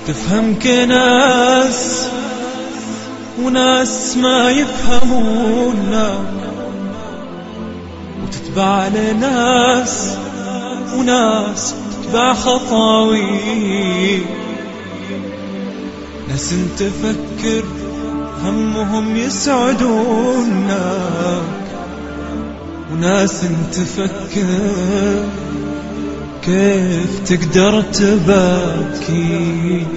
تفهم كناس وناس ما يفهمونا، وتتبع لناس وناس تتبع خطاوي. ناس تفكر همهم يسعدونا، وناس تفكر كيف تقدر تبكيك.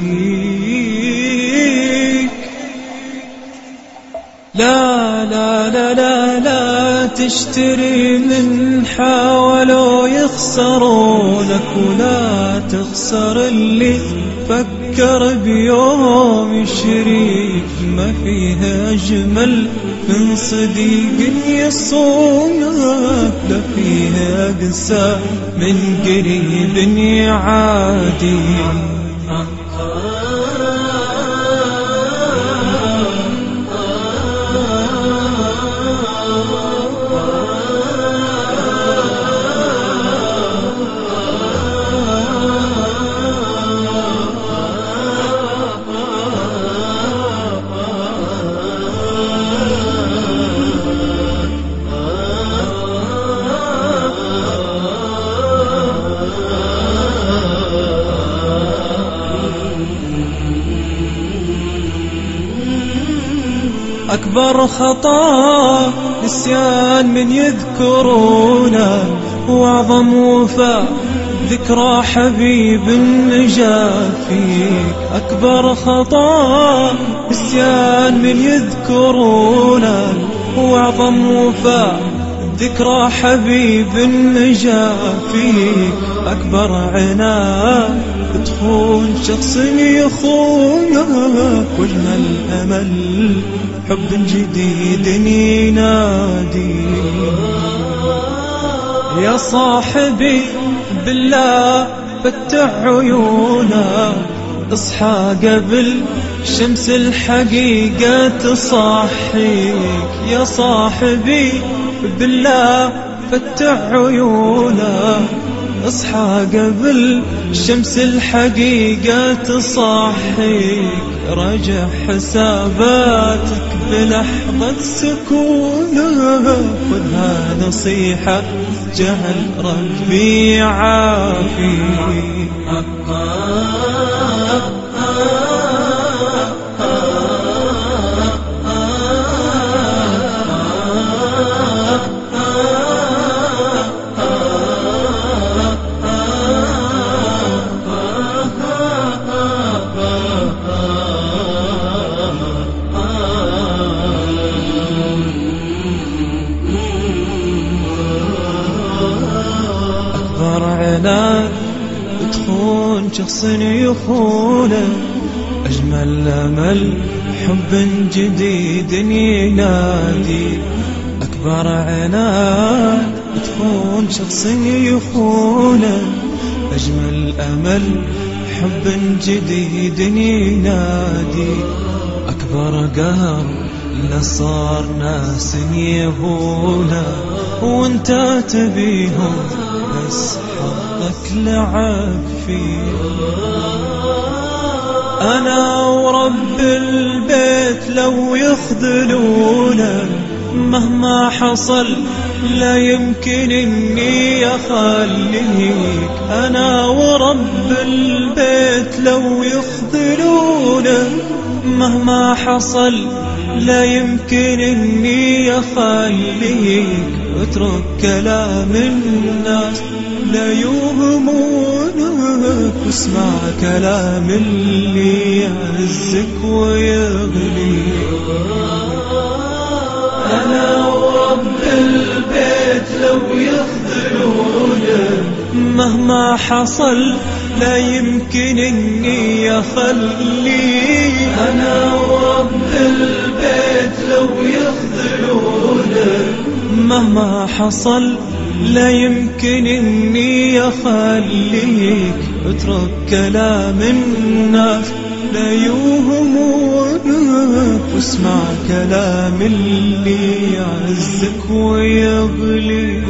لا لا لا لا لا تشتري من حاولوا يخسرونك، ولا تخسر اللي فكر بيوم يشريك. ما فيها أجمل من صديق يصونك، لا فيها قسى من قريب يعاديك. أكبر خطأ نسيان من يذكرونا، وأعظم وفاء ذكرى حبيب نجا فيك. أكبر خطأ نسيان من يذكرونا، وأعظم وفاء ذكرى حبيب نجا فيك. أكبر عناد تخون شخص يخونك، واجمل أمل حب جديد ينادي. يا صاحبي بالله فتح عيونك، اصحى قبل شمس الحقيقة تصحيك. يا صاحبي بالله فتح عيونك، اصحى قبل شمس الحقيقة تصحيك. راجع حساباتك بلحظة سكونك، خذها نصيحة جهل ربي يعافيك. أكبر عناد تخون شخص يخونه، أجمل أمل حب جديد ينادي. أكبر عناد تخون شخص يخونه، أجمل أمل حب جديد ينادي. أكبر قهر لصار ناس يبونه، وانت تبيهم بس حظك لعب فيه. أنا ورب البيت لو يخذلونا، مهما حصل لا يمكن إني أخليك. أنا ورب البيت لو يخذلونا، مهما حصل لا يمكن إني أخليك. اترك كلام الناس لا يوهمونك، واسمع كلام اللي يعزك ويغليك. أنا ورب البيت لو يخذلونا، مهما حصل لا يمكن إني أخليك. أنا ورب البيت لو يخذلونا، مهما حصل لا يمكن إني أخليك. اترك كلام الناس لا يوهمونك، واسمع كلام اللي يعزك ويغليك.